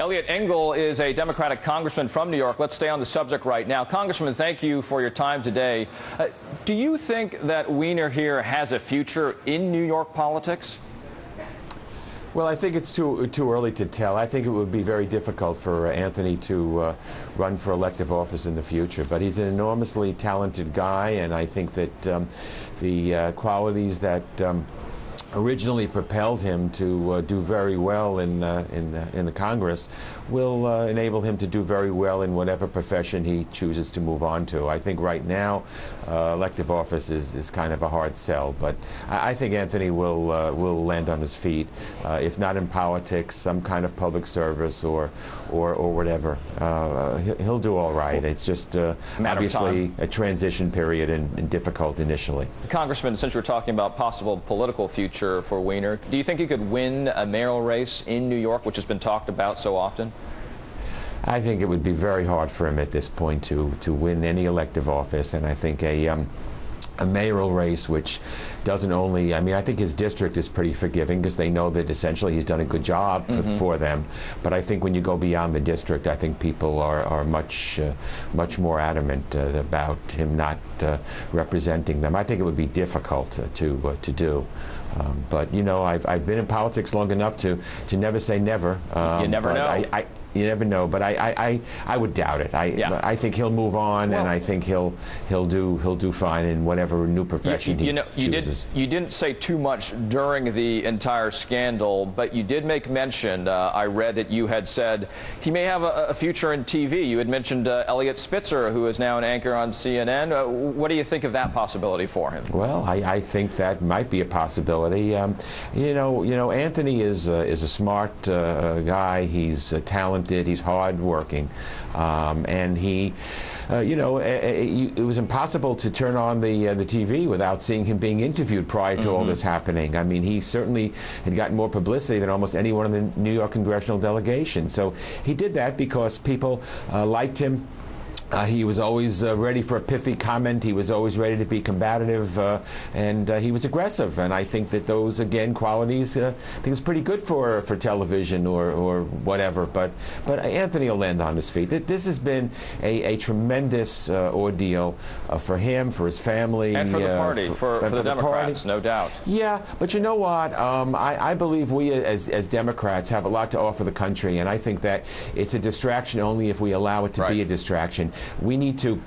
Eliot Engel is a Democratic congressman from New York. Let's stay on the subject right now. Congressman, thank you for your time today. Do you think that Weiner here has a future in New York politics? Well, I think it's too early to tell. I think it would be very difficult for Anthony to run for elective office in the future. But he's an enormously talented guy, and I think that the qualities that originally propelled him to do very well in the Congress will enable him to do very well in whatever profession he chooses to move on to. I think right now elective office is kind of a hard sell, but I think Anthony will land on his feet, if not in politics, some kind of public service or whatever. He'll do all right. It's just obviously a transition period and difficult initially. Congressman, since we're talking about possible political future for Weiner, do you think he could win a mayoral race in New York, which has been talked about so often? I think it would be very hard for him at this point to win any elective office, and I think a mayoral race which doesn't only, I think his district is pretty forgiving because they know that essentially he's done a good job for them. But I think when you go beyond the district, I think people are much more adamant about him not representing them. I think it would be difficult to do. But you know, I've been in politics long enough to never say never. You never know. You never know, but I would doubt it. I think he'll move on, and I think he'll do fine in whatever new profession he chooses. You didn't say too much during the entire scandal, but you did make mention. I read that you had said he may have a future in TV. You had mentioned Eliot Spitzer, who is now an anchor on CNN. What do you think of that possibility for him? Well, I think that might be a possibility. You know, Anthony is a smart guy. He's talented. He's hard-working, and he, it was impossible to turn on the TV without seeing him being interviewed prior to all this happening. I mean, he certainly had gotten more publicity than almost anyone in the New York congressional delegation. So he did that because people liked him. He was always ready for a pithy comment. He was always ready to be combative, and he was aggressive. And I think that those, again, qualities, I think is pretty good for television or whatever. But Anthony will land on his feet. This has been a tremendous ordeal for him, for his family, and for the party, for the Democrats, no doubt. Yeah, but you know what? I believe we as Democrats have a lot to offer the country, and I think that it's a distraction only if we allow it to be a distraction. We need to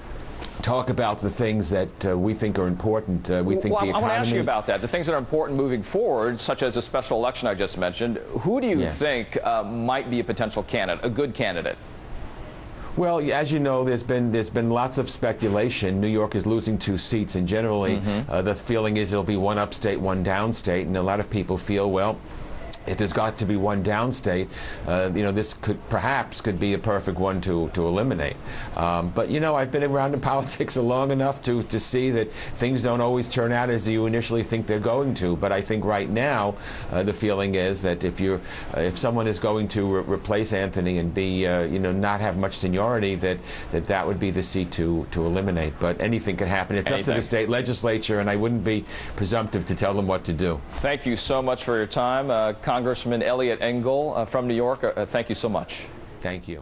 talk about the things that we think are important. We think the economy. I want to ask you about that. The things that are important moving forward, such as a special election I just mentioned. Who do you think might be a potential candidate, a good candidate? Well, as you know, there's been lots of speculation. New York is losing 2 seats, and generally the feeling is it'll be one upstate, one downstate, and a lot of people feel, well, if there's got to be one downstate, this perhaps could be a perfect one to eliminate. But you know, I've been around in politics long enough to see that things don't always turn out as you initially think they're going to. But I think right now the feeling is that if someone is going to replace Anthony and be not have much seniority, that would be the seat to eliminate. But anything could happen. It's up to the state legislature, and I wouldn't be presumptive to tell them what to do. Thank you so much for your time. Congressman Eliot Engel from New York, thank you so much. Thank you.